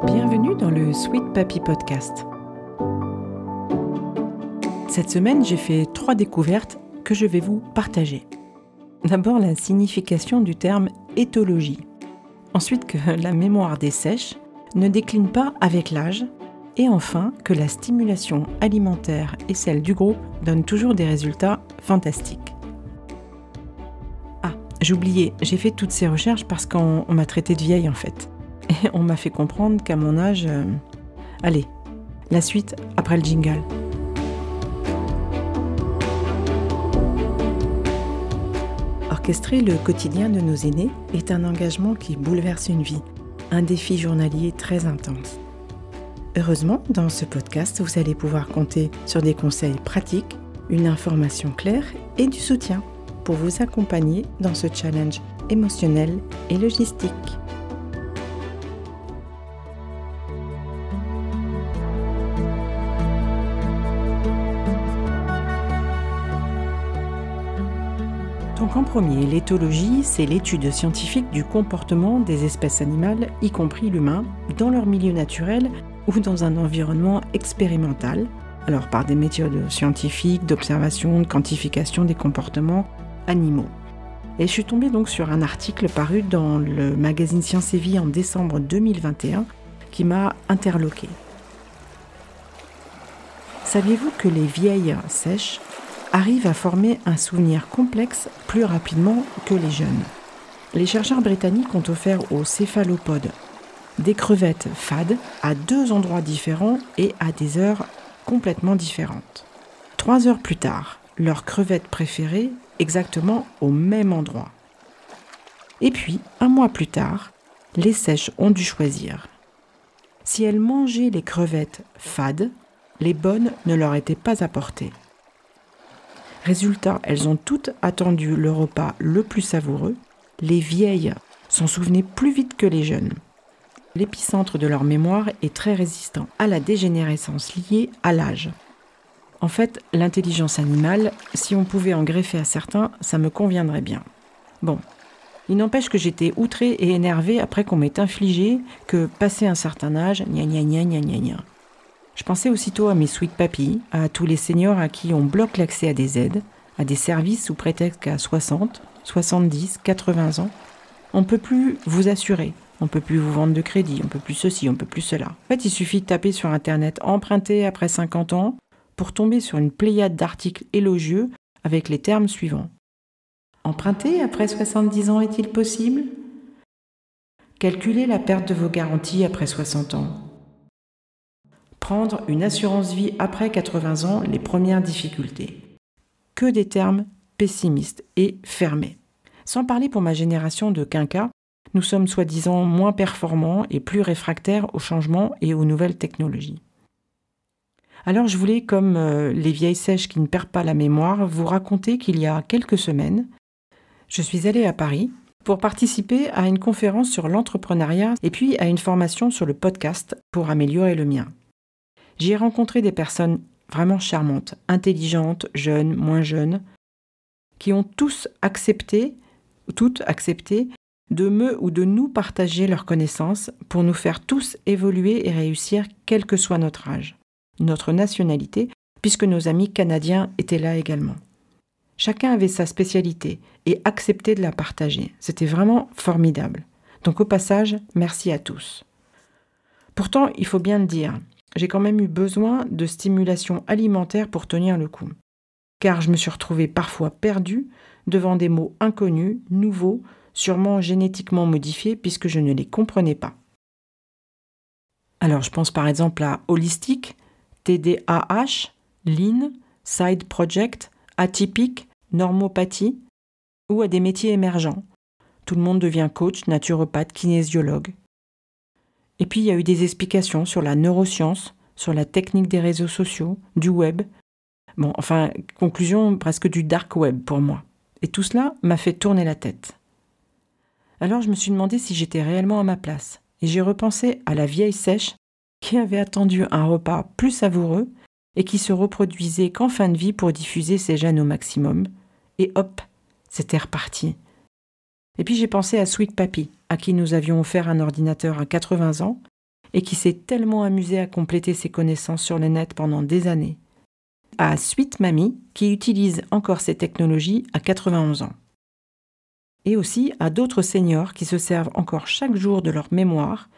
Bienvenue dans le Sweet Papy Podcast. Cette semaine, j'ai fait 3 découvertes que je vais vous partager. D'abord, la signification du terme éthologie. Ensuite, que la mémoire des sèches ne décline pas avec l'âge. Et enfin, que la stimulation alimentaire et celle du groupe donnent toujours des résultats fantastiques. Ah, j'ai oublié, j'ai fait toutes ces recherches parce qu'on m'a traité de vieille en fait. Et on m'a fait comprendre qu'à mon âge... Allez, la suite après le jingle. Orchestrer le quotidien de nos aînés est un engagement qui bouleverse une vie, un défi journalier très intense. Heureusement, dans ce podcast, vous allez pouvoir compter sur des conseils pratiques, une information claire et du soutien pour vous accompagner dans ce challenge émotionnel et logistique. Donc en premier, l'éthologie, c'est l'étude scientifique du comportement des espèces animales, y compris l'humain, dans leur milieu naturel ou dans un environnement expérimental, alors par des méthodes scientifiques, d'observation, de quantification des comportements animaux. Et je suis tombée donc sur un article paru dans le magazine Science et Vie en décembre 2021 qui m'a interloquée. Saviez-vous que les vieilles sèches arrivent à former un souvenir complexe plus rapidement que les jeunes? Les chercheurs britanniques ont offert aux céphalopodes des crevettes fades à 2 endroits différents et à des heures complètement différentes. 3 heures plus tard, leur crevette préférée exactement au même endroit. Et puis, 1 mois plus tard, les sèches ont dû choisir. Si elles mangeaient les crevettes fades, les bonnes ne leur étaient pas apportées. Résultat, elles ont toutes attendu le repas le plus savoureux. Les vieilles s'en souvenaient plus vite que les jeunes. L'épicentre de leur mémoire est très résistant à la dégénérescence liée à l'âge. En fait, l'intelligence animale, si on pouvait en greffer à certains, ça me conviendrait bien. Bon, il n'empêche que j'étais outrée et énervée après qu'on m'ait infligé que, passé un certain âge, gna gna gna gna gna gna. Je pensais aussitôt à mes sweet papys, à tous les seniors à qui on bloque l'accès à des aides, à des services sous prétexte qu'à 60, 70, 80 ans, on ne peut plus vous assurer. On ne peut plus vous vendre de crédit, on ne peut plus ceci, on ne peut plus cela. En fait, il suffit de taper sur Internet « emprunter après 50 ans » pour tomber sur une pléiade d'articles élogieux avec les termes suivants. Emprunter après 70 ans est-il possible? Calculez la perte de vos garanties après 60 ans. Prendre une assurance vie après 80 ans, les premières difficultés. Que des termes pessimistes et fermés. Sans parler pour ma génération de quinquas, nous sommes soi-disant moins performants et plus réfractaires aux changements et aux nouvelles technologies. Alors je voulais, comme les vieilles sèches qui ne perdent pas la mémoire, vous raconter qu'il y a quelques semaines, je suis allée à Paris pour participer à une conférence sur l'entrepreneuriat et puis à une formation sur le podcast pour améliorer le mien. J'y ai rencontré des personnes vraiment charmantes, intelligentes, jeunes, moins jeunes, qui ont toutes accepté de me ou de nous partager leurs connaissances pour nous faire tous évoluer et réussir quel que soit notre âge, notre nationalité, puisque nos amis canadiens étaient là également. Chacun avait sa spécialité et acceptait de la partager. C'était vraiment formidable. Donc au passage, merci à tous. Pourtant, il faut bien le dire, j'ai quand même eu besoin de stimulation alimentaire pour tenir le coup. Car je me suis retrouvée parfois perdue devant des mots inconnus, nouveaux, sûrement génétiquement modifiés puisque je ne les comprenais pas. Alors je pense par exemple à holistique, TDAH, lean, side project, atypique, normopathie ou à des métiers émergents. Tout le monde devient coach, naturopathe, kinésiologue. Et puis il y a eu des explications sur la neuroscience, sur la technique des réseaux sociaux, du web. Bon, enfin, conclusion presque du dark web pour moi. Et tout cela m'a fait tourner la tête. Alors je me suis demandé si j'étais réellement à ma place. Et j'ai repensé à la vieille sèche qui avait attendu un repas plus savoureux et qui se reproduisait qu'en fin de vie pour diffuser ses gènes au maximum. Et hop, c'était reparti. Et puis j'ai pensé à Sweet Papy, à qui nous avions offert un ordinateur à 80 ans et qui s'est tellement amusé à compléter ses connaissances sur le net pendant des années. À Sweet Mamie, qui utilise encore ces technologies à 91 ans. Et aussi à d'autres seniors qui se servent encore chaque jour de leur mémoire,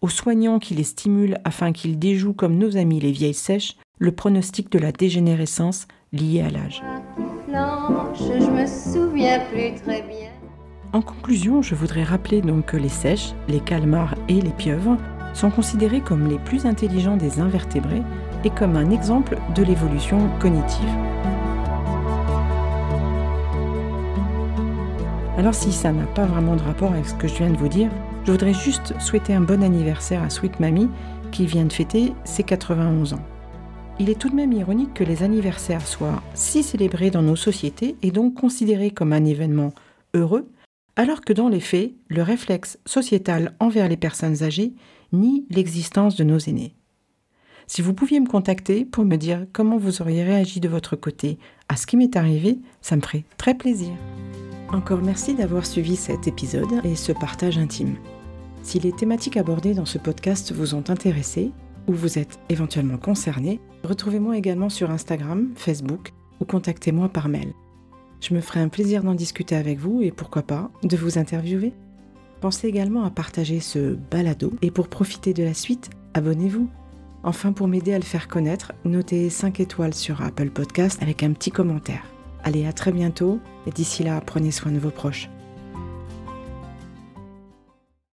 aux soignants qui les stimulent afin qu'ils déjouent comme nos amis les vieilles sèches le pronostic de la dégénérescence liée à l'âge. Je me souviens plus très bien. En conclusion, je voudrais rappeler donc que les sèches, les calmars et les pieuvres sont considérés comme les plus intelligents des invertébrés et comme un exemple de l'évolution cognitive. Alors si ça n'a pas vraiment de rapport avec ce que je viens de vous dire, je voudrais juste souhaiter un bon anniversaire à Sweet Mamie qui vient de fêter ses 91 ans. Il est tout de même ironique que les anniversaires soient si célébrés dans nos sociétés et donc considérés comme un événement heureux, alors que dans les faits, le réflexe sociétal envers les personnes âgées nie l'existence de nos aînés. Si vous pouviez me contacter pour me dire comment vous auriez réagi de votre côté à ce qui m'est arrivé, ça me ferait très plaisir. Encore merci d'avoir suivi cet épisode et ce partage intime. Si les thématiques abordées dans ce podcast vous ont intéressé ou vous êtes éventuellement concerné, retrouvez-moi également sur Instagram, Facebook ou contactez-moi par mail. Je me ferai un plaisir d'en discuter avec vous et pourquoi pas de vous interviewer. Pensez également à partager ce balado et pour profiter de la suite, abonnez-vous. Enfin, pour m'aider à le faire connaître, notez 5 étoiles sur Apple Podcast avec un petit commentaire. Allez, à très bientôt et d'ici là, prenez soin de vos proches.